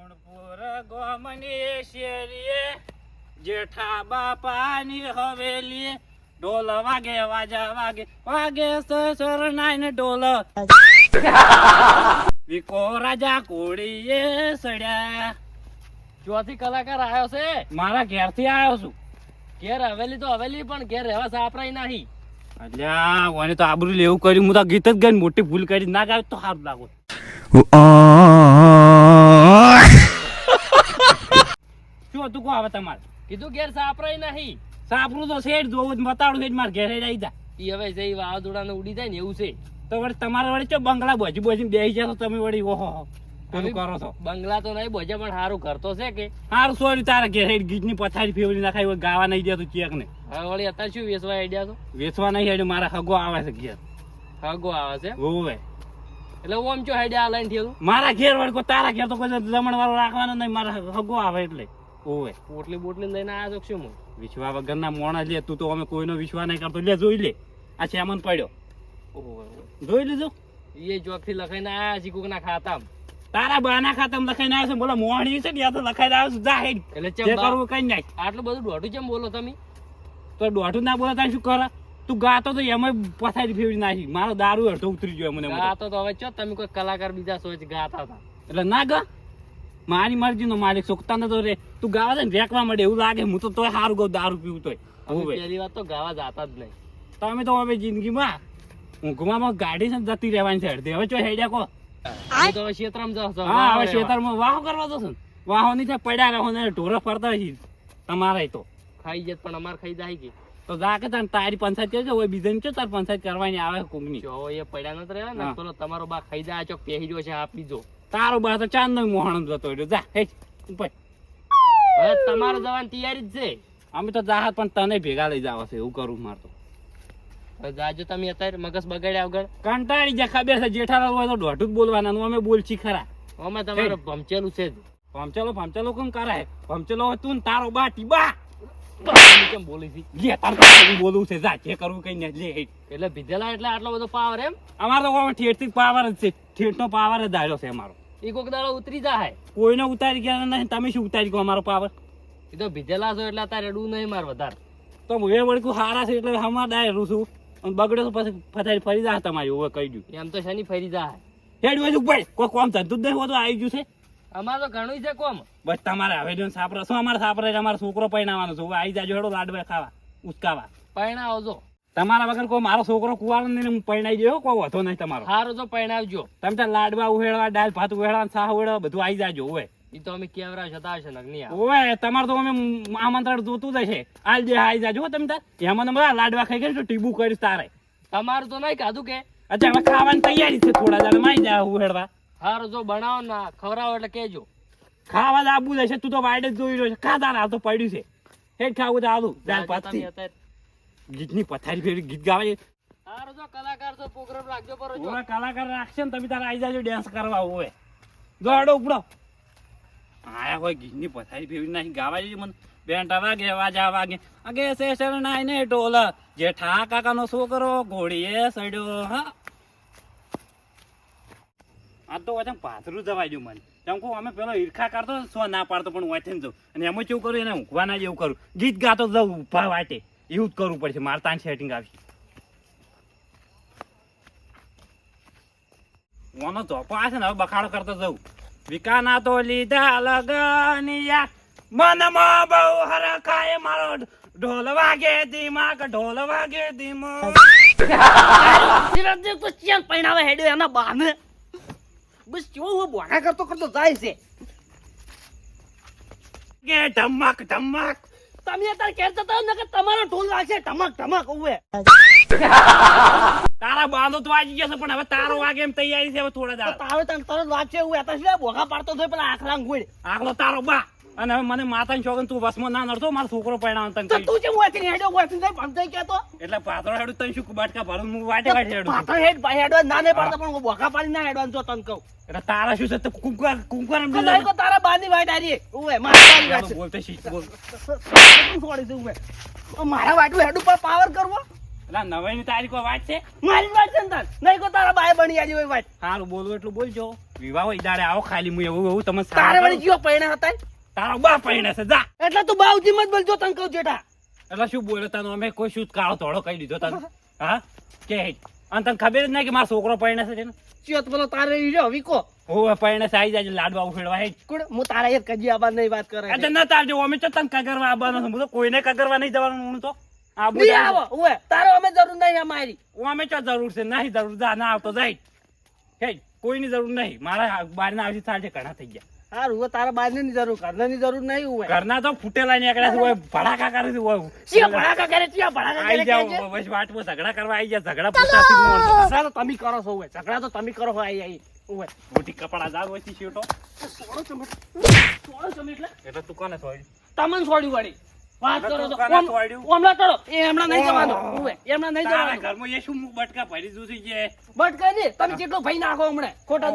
ગુણપુર ગોમની શેરીએ જેઠા બાપાની હવેલી ઢોલ વાગે વાજા વાગે વાગે શરણાઈ ને ઢોલ વિકો રાજા કોળીએ સડ્યા. ચોથી કલાકાર આવ્યો છે. મારા ઘેરથી આવ્યો છું. ઘેર હવેલી તો હવેલી પણ ઘેર રહેવા સાપરાય નહીં. અલ્યા ઓને તો આબરૂ લેવું કર્યું. હું તો ગીત જ ગઈ મોટી ભૂલ કરી ના ગાવ તો સારું લાગુ. શું હતું કો હવે તમારે? કીધું ઘેર સાપરાય નહીં. સાપરું તો શેઠ જોવું જ બતાડું છે મારે ઘેરે રહી જા. ઈ હવે જઈ વાવાઝોડાને ઉડી જાય ને એવું છે. તો વળી તમારે વળી ચો બંગલા બોજી બોજી બેસી જશો તમે વળી ઓહો પેલું કરો છો. બંગલા તો નહીં બોજે પણ સારું ઘર તો છે કે હારું સોરી તારા ઘેરે ગીતની પથારી ફેવરી નાખાય હોય ગાવા નહીં દેતું ચેક ને. હવે વળી અત્યારે શું વેચવા આઈડિયા તો વેચવા નહીં હેડ્યું મારા હગો આવે છે ઘેર. હગો આવે છે હોવે એટલે ઓમ ચો આઈડિયા આ લાઈન થયું. મારા ઘેર વળી કોઈ તારા ઘેર તો કોઈ જમણ વાળો રાખવાનો નહીં. મારા હગો આવે એટલે હોવે. પોટલી બોટલી લઈને આવ્યા તો શું હું વિશ્વા વગરના મોણા લે તું તો અમે કોઈનો વિશ્વાસ નહીં કરતો. લે જોઈ લે આ સેમન પડ્યો જોઈ લીધો. એ જોક થી લખાઈને આયા છે કોકના ખાતામાં. તારા બાના ખાતામાં લખાઈને આવ્યો છે. બોલો મોહણી છે ને યા તો લખાઈને આવ્યો છે. જા હેડ એટલે જે ચમ કરવું કઈ નાખ. આટલું બધું દોઢું કેમ બોલો તમે? તો દોઢું ના બોલે તારે શું કરે? તું ગાતો તો એમાં પથારી ફેવરી નાખી. મારો દારૂ અડધો ઉતરી ગયો મને. ગાતો તો હવે ચો તમે કોઈ કલાકાર બીજા સોચ ગાતા હતા એટલે ના ગા મારી મરજી નો માલિક સુકતા નતો રે. તું ગાવા છે ને રેકવા મળે એવું લાગે. હું તો તોય સારું ગઉ દારૂ પીવું તોય. અમે પહેલી વાત તો ગાવા જાતા જ નહીં. તમે તો હવે જિંદગીમાં ઊંઘમાં ગાડી છે ને જતી રહેવાની છે અડધી. હવે ચો હેડ્યા કો. અમે તો હવે ક્ષેત્રમાં જાવ છો. હા હવે ખેતરમાં વાહો કરવા દો ને. વાહો ની પડ્યા રહો ને ઢોરો ફરતા હોય તમારે તો ખાઈ જત પણ અમાર ખાઈ જાય કે તો જા કે તને તારી પંચાયત કરજો. હોય બીજાની ચો તાર પંચાયત કરવાની આવે કોકની. જો એ પડ્યા નથી રહ્યા ને પેલો તમારો બા ખાઈ જાય ચોક પહેરી રહ્યો છે આપી જો. તારો બા તો ચાંદ નો મોહણ જતો રહ્યો. જા હે ઉપર. હવે તમારે જવાની તૈયારી જ છે. અમે તો જાહત પણ તને ભેગા લઈ જાવ છે એવું કરું માર તો. હવે જાજો તમે અત્યારે મગજ બગાડ્યા વગર. કંટાળી જા. ખબર છે જેઠાલાલ હોય તો દોઢું જ બોલવાના. અમે બોલછી ખરા. અમે તમારે ભમચેલું છે જ. ભમચેલો કોણ કરાય? ભમચેલો હોય તું ને તારો બા ટીબા. તમે કેમ બોલી હતી? લે તાર પાસે બોલવું છે. જા જે કરવું કઈ નહીં લે હેડ. એટલે ભીધેલા એટલે આટલો બધો પાવર એમ? અમારો તો ઠેઠથી પાવર જ છે. ઠેઠનો પાવર જ આવ્યો છે અમારો. એ કોક દાડો ઉતરી જાય. કોઈને ઉતારી ગયા નહીં. તમે શું ઉતારી ગયો અમારો પાવર? એ તો ભીધેલા છો એટલે અત્યારે રડવું નહીં માર વધારે. તો હું એ વળકું હારા છે એટલે હમણાં ડાય રૂ છું. અને બગડે તો પછી ફસાઈ ફરી જાય તમારી. હવે કહી દઉં એમ તો શની ફરી જાય. હેડ હોય ભાઈ કોઈ કોમ થતું જ નહીં હોતું. આવી ગયું છે અમારે તો ઘણું છે કોમ. બસ તમારે હવે જો સાપરા શું અમારે સાપરા અમારો છોકરો પૈણાવાનો છે. હવે આવી જાજો હેડો લાડવા ખાવા ઉચકાવા. પૈણાવો જો. તમારા વગર કોઈ મારો છોકરો કુવાળો ને હું પૈણાઈ ગયો. કોઈ વધો નહીં તમારો. સારું જો પૈણાવજો. તમે ત્યાં લાડવા ઉહેડવા દાળ ભાત ઉહેડવા શાહ ઉહેડવા બધું આવી જાજો. હવે એ તો અમે કેવરા જતા હશે નગની આ. ઓય તમારે તો અમે આમંત્રણ જોતું જ હશે. આજ જે આવી જાજો તમે તાર એમાં બધા લાડવા ખાઈ ગયા ટીબુ કરીશ તારે. તમારું તો નહીં ખાધું કે? અચ્છા હવે ખાવાની તૈયારી છે. થોડા દાડા માં આવી જાય ઉહેડવા. સારું જો બનાવો ના ખવડાવો એટલે કેજો. ખાવા જ આપવું જશે. તું તો વાઈડ જ જોઈ રહ્યો છે. ખાતા આ તો પડ્યું છે. હેઠ ખાવું તો આવું દાળ ભાત થી. ગીતની પથારી ફેરી ગીત ગાવે. સારું જો કલાકાર તો પ્રોગ્રામ રાખજો પર જો. ઓય કલાકાર રાખશે ને તમે તારે આવી જાજો ડાન્સ કરવા. હોય દોડો ઉપડો. આયા કોઈ ગીતની પથારી ફેરી નાખી ગાવા જઈએ મને. બેન્ટા વાગે વાજા વાગે અગે સે શરણાઈ ને ઢોલ જેઠા કાકાનો છોકરો ઘોડીએ સડ્યો. હા આ તો વચન પાથરું જવાય ગયું મને. તેમ કહું અમે પેલો ઈર્ખા કાઢતો સો ના પાડતો પણ વાંચીને જવું. અને એમાં કેવું કરું એને ઊંઘવા ના જેવું કરું. ગીત ગાતો જવું ઉભા વાટે એવું જ કરવું પડશે. મારે તાન સેટિંગ આવશે. ઓનો ચોપો આ છે ને હવે બખાડો કરતો જવું. વિકાના તો લીધા લગનિયા મનમાં બહુ હરખાય મારો ઢોલ વાગે દિમાગ ઢોલ વાગે દિમાગ. સિરજે તો ચેન પૈણાવે હેડ્યો એના બાને. બસ કેવો બોના કરતો કરતો જાય છે કે ધમક ધમક. તમે અત્યારે કહેતા હતા ને કે તમારો ઢોલ લાગશે ધમક ધમક. ઓવે તારા બાંધો તો વાગી ગયો છે પણ હવે તારો વાગે એમ તૈયારી છે. હવે થોડા દાડા તાવે તને તરત લાગશે. એવું એતા છે બોગા પાડતો થયો પેલા આખલાંગ ગોળ. આગલો તારો બા. અને હવે મને માતાની શોખન તું વસમાં ના નડતો. મારો છોકરો પરણાવ તને તો કહી. તું જે વાથી હેડ્યો વાથી જાય ભમતાઈ કેતો એટલે પાતળો હેડું તને શું બાટકા ભરું હું વાટે વાટે હેડું. પાછળ હેડ ભાઈ હેડવા ના નહીં પડતા પણ બોગા પાડી ના હેડવાનું જો તને કહું. એટલે તારા શું છે તો કુંકર કુંકર એમ નહીં તો તારા બાની વાઈટ આરી. ઓવે મારા વાત છે. બોલતે શીખ બોલ. છોડી દઉં ઓવે. મારા વાટું હેડ ઉપર પાવર કરવો. એટલે નવાઈની તારીખો વાત છે. મારી વાત છે ને તાર નહીં કો તારા બાય બની આજી હોય વાત. સારું બોલવું એટલું બોલજો. વિવાહ હોય દાડે આવો ખાલી હું એવું તમે તારે વળી જીઓ પૈણા હતા તારો બા પૈણે છે જા. એટલે તું બાઉજી મત બોલજો તને કહું જેઠા. એટલે શું બોલ્યો તને અમે કોઈ શું કાળો ધોળો કહી દીધો તને હા કે અને તને ખબર જ નહીં કે મારો છોકરો પૈણે છે ને ચિયો તો પેલો તારે ઈજો વિકો હું પૈણે છે આવી જાય લાડવા ઉફેડવા હે કોણ હું તારા એક કજી આબાદ નહીં વાત કરે એટલે ન તારજો અમે તો તને કગરવા આવવાનો છું. હું તો કોઈને કગરવા નહીં જવાનું હું તો આબુ નહીં આવો ઓએ તારો અમે જરૂર નહીં અમારી અમે ચો જરૂર છે નહીં જરૂર જા ના આવતો જાય હે કોઈની જરૂર નહીં મારા બહારના આવશે ચાલશે ઘણા થઈ ગયા હારું હવે તારા બારની જરૂર ઘરની જરૂર નહીં હોય ઘરના તો ફૂટેલા નીકળ્યા છે હોય ભડાકા કરે છે હોય ચિયા ભડાકા કરે ચિયા ભડાકા આઈ કરે જાઓ કહેજે. બસ વાટમાં ઝઘડા કરવા આઈ જાય ઝઘડા પૂછાથી મોણ ઝઘડા તો તમે કરો છો ઓએ ઝઘડા તો તમે કરો છો આઈ ઓએ મોટી કપડા જાગ હોય છે શેટો સોળો ચમે એટલે તું કોને છોડી તમને છોડી વળી વાત કરો છો કોને છોડ્યું? ઓમલા તળો એ હમણાં નહીં જવાનું ઓએ એમણા નહીં તારા જવાનું ઘરમાં એ શું મું બટકા ભરી દૂધી છે બટ કહી દે તમે કેટલો ભાઈ નાખો હમણાં ખોટા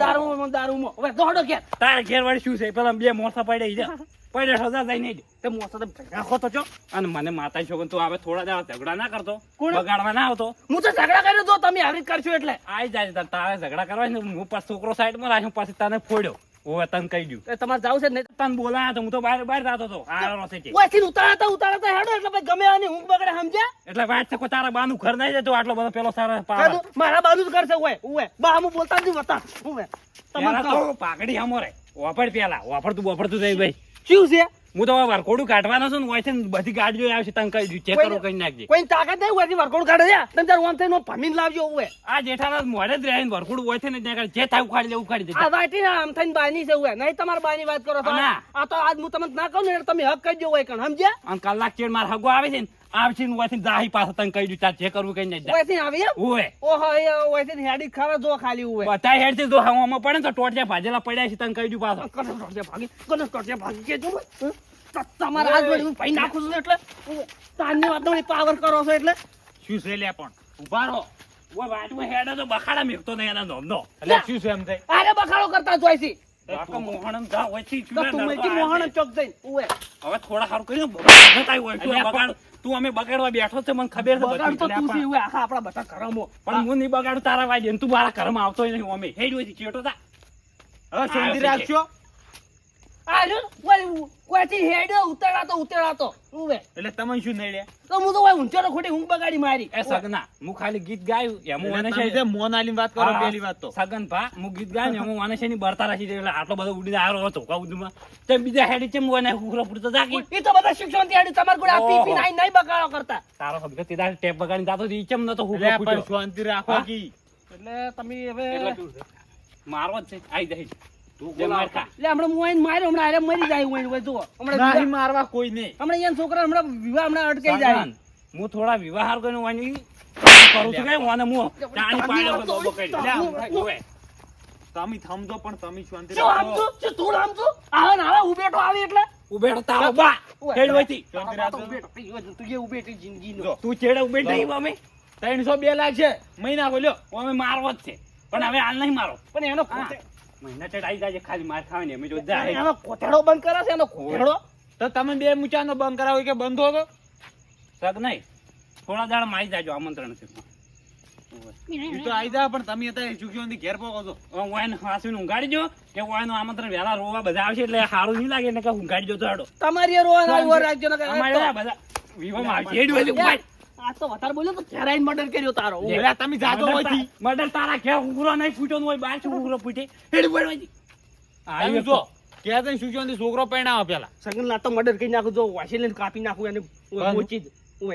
દારૂમાં હવે દોડો કે તારા ઘેર વાળી શું છે પેલા બે મોસા પડે છે પડે સજા જાય નહીં તે મોસો તો ભાઈ નાખો તો છો અને મને માતા છોકન તું આવે થોડા દાડા ઝઘડા ના કરતો કોણ? બગાડવા ના આવતો હું તો ઝઘડા કર્યો તો તમે આવી જ કરશો એટલે આઈ જાય છે તારે ઝઘડા કરવા ને હું પાછો છોકરો સાઈડમાં રાખ્યો પાછી તને ફોડ્યો ઓવે તને કહી દઉં એ તમારે જાવ છે ને તને બોલાયા તો હું તો બહાર બહાર જતો હતો આરો છે કે ઓયથી ઉતારતા હેડો એટલે ભાઈ ગમે આની ઊંઘ બગડે સમજ્યા એટલે વાત છે કોઈ તારા બાનું ઘર નહીં જતું આટલો બધો પેલો સારા કાદુ મારા બાજુ જ કરશે ઓય બા હું બોલતા જ નહીં વતા ઓય તમને કહો પાઘડી હમોરે વાપર પેલા વાપરતું જઈ ભાઈ શું છે હું તો વરકોડું કાઢવાનો છું ને હોય છે ને બધી ગાડીઓ આવશે તને કહી દઉં ચેક કરો કઈ નાખજે કોઈ તાકાત નહીં હોય વરકોડ કાઢે છે તમે તાર ઓમ થઈને ભમીને લાવજો ઓય આ જેઠાલાલ મોડે જ રહીને વરકોડું હોય છે ને ત્યાં જે થાય ઉખાડી લે ઉખાડી દે આ વાટી ને આમ થઈને બાની છે ઓય નહીં તમાર બાની વાત કરો છો ના. આ તો આજ હું તમને ના કહું ને એટલે તમે હક કરજો ઓય કણ સમજ્યા અને કલાક ચેડ માર હગો આવે છે ને આવશે ને હોય છે જાહી પાસે તને કહી દઉં તાર જે કરવું કઈ નાખ ઓય થી આવી એમ ઓય ઓહો એ ઓય થી હેડી ખરા જો ખાલી ઓય બધા હેડ થી જો હવામાં પડે ને તો ટોટિયા ભાજેલા પડ્યા છે તને કહી દઉં પાછો કનસ ટોટિયા ભાગી કે જો તમારા હાથ વળી હું ભાઈ નાખું છું એટલે તારની વાત વળી પાવર કરો છો એટલે શું છે લે પણ ઉભા રહો ઓય વાટમાં હેડે તો બખાડા મેકતો નહીં એના નોમનો એટલે શું છે એમ થાય આરે બખાડો કરતા જોઈ છે કાકા મોહણમ જા હોય છે તો તું મેથી મોહણ ચોક જઈ ઓય હવે થોડા સારું કરી બતાય હોય તું બગાડ તું અમે બગાડવા બેઠો છે મને ખબર છે બગાડ તો તું બધી છે ઓય આખા આપણા બધા ઘરમાં પણ હું નહીં બગાડું તારા વાજે ને તું મારા ઘરમાં આવતો નહીં અમે હેડ હોય ચેટો તા હવે શાંતિ રાખજો આજો કોઈથી હેડ્યો ઉતરાતો ઓય એટલે તમે શું નહીં લે તો હું તો ઓય ઊંચો ખોટી ઊંઘ બગાડી મારી એ સગના હું ખાલી ગીત ગાયું એમ મને છે મોન આલી વાત કરો પેલી વાત તો સગન ભા હું ગીત ગાયું એમ મને છે ની બરતા રાખી દે એટલે આટલો બધો ઉડીને આવ્યો હતો કાઉદમાં તેમ બીજા હેડી ચેમ મને હુકરો પૂરતો જાગી એ તો બધા શિક્ષણ થી હેડી તમાર ગોડા ઓહો. પી નહીં બગાડો કરતા તારો ખબર તે દાડે ટેપ બગાડીને જાતો ઈ ચેમ નતો હુકરો એટલે પણ પૂરતો શાંતિ રાખો હા? કી એટલે તમે હવે એટલે શું છે મારવો જ છે આઈ જાય તું જે માર ખા એટલે હમણાં હું આઈને માર્યો હમણાં આરે મરી જાય હું જુઓ નહીં હમણાં મારવા કોઈ નહીં હમણાં અહીંયા છોકરા હમણાં વિવાહ હમણાં અટકાઈ જાય સગન, હું થોડા વિવાહ કરીને વાની કરું છું કે વાને હું ચાણી પાડ્યો તો બગાડી લે આમ ઓય તમે સમજો પણ તમે શાંતિ શું આમ રાખો છું શું થોડું આમ છું આવે ને આવે ઉભેટો આવે એટલે ઉભેડો તારો બા હેડ વઈથી શાંતિ રાખજો. તું જે ઉભેટી જિંદગીનો જો. તું ચેડે ઉભેડ નહીં અમે 302 લાખ છે મહિના ખોલ્યો અમે મારવો જ છે પણ હવે હાલ નહીં મારો પણ એનો હા. મહિના ચેડ આવી જાય ખાલી માર ખાવાની અમે જો જાય એનો કોથળો બંધ કરે છે એનો કોથળો તો તમે બે મૂચાનો બંધ કરાવો કે બંધ હતો સગ નહીં થોડા દાડા મારી જાજો આમંત્રણ છે ઈ તો આઈ જા પણ તમે અત્યારે ચૂક્યો ઘેર પોકો છો વાયન હાસીને ઊંઘાડી જો કે વાયનું આમંત્રણ વહેલા રોવા બધા આવશે એટલે સારું નહીં લાગે એટલે કે ઊંઘાડી જો તો હેડો તમારી રોવા ના રાખજો ને અમારે આ બધા વિવામાં આવશે હેડ વઈથી ઉભા આ તો વધારે બોલ્યો તો ફેરાઈન મર્ડર કર્યો તારો એટલે તમે જાતો હોયથી મર્ડર તારા ઘેર ઉઘરો નહીં ફૂટ્યો હોય બાર શું ઉઘરો ફૂટે હેડ વઈથી તમે જો કે તને ચૂક્યો છોકરો પરણાવો પેલા સગન ના તો મર્ડર કરી નાખું જો વાસી લઈને કાપી નાખું એને બંધ. મોચી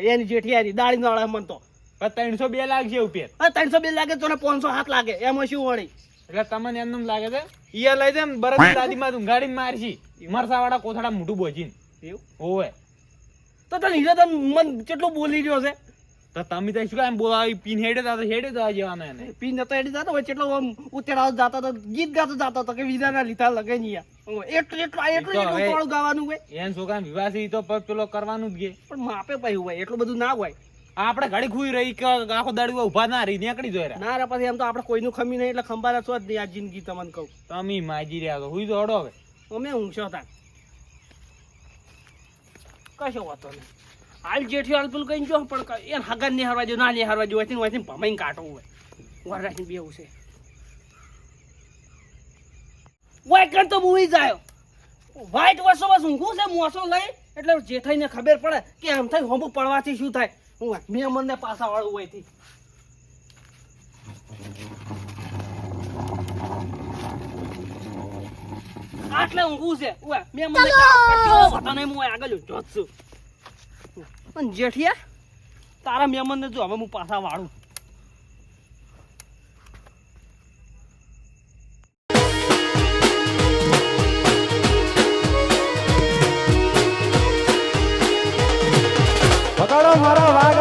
એની જેઠિયાની દાળી ના મન તો 302 લાખ છે ઉપર 302 લાગે તો 507 લાગે એમાં શું વળી એટલે તમને એમ લાગે છે ઈ લઈ જાય બરફ દાદી માં ઊંઘાડીને મારશી મરસા વાળા કોથળા મોઢું બોજીને એવું ઓવે તો તને હીરો તને મન કેટલું બોલી રહ્યો છે તો તમે તો શું કામ બોલાવી પીન હેડે તો હેડે તો જવાનો એને પી નતો એડી જતો હોય કેટલો આમ ઉતેડાવ જાતો તો ગીત ગાતો તો કે વિધાના લીધા લગે નહીં એટલું હવે- ટોળું ગાવાનું હોય એને છોકરા વિવાહ છે ઈ તો પેલો કરવાનું જ ગે પણ માપે ભાઈ હોય એટલું બધું ના હોય આપણે ઘડી ખુઈ રહી કે આખો દાડી ઉભા ના રહી નીકળી જોય ના રે પછી એમ તો આપણે કોઈનું ખમી નહીં એટલે ખંભારા છો જ નહીં આ જિંદગી તમને કહું તમે માજી રહ્યા તો હુઈ તો હડો હવે અમે ઊંઘશો તા કશો વાતો નહીં હાલ જેઠી હાલ પેલું કઈ જો પણ એને હગન નહીં હરવા જો ના નહીં હરવા જો હોય ભમાઈને કાઢવું હોય વર રાખીને બેવું છે વાય કર તો મુઈ જાય વાઈટ વર્ષોમાં ઊંઘું છે મોસો લઈ એટલે જેઠાઈને ખબર પડે કે આમ થાય હોમું પડવાથી શું થાય હું મેં મને પાછા વાળું હોય થી આટલે ઊંઘું છે મેં મને વતા નહીં હું આગળ જોત છું પણ જેઠિયા તારા મેમનને જો હવે હું પાછા વાળું પકડો મારા વાઘ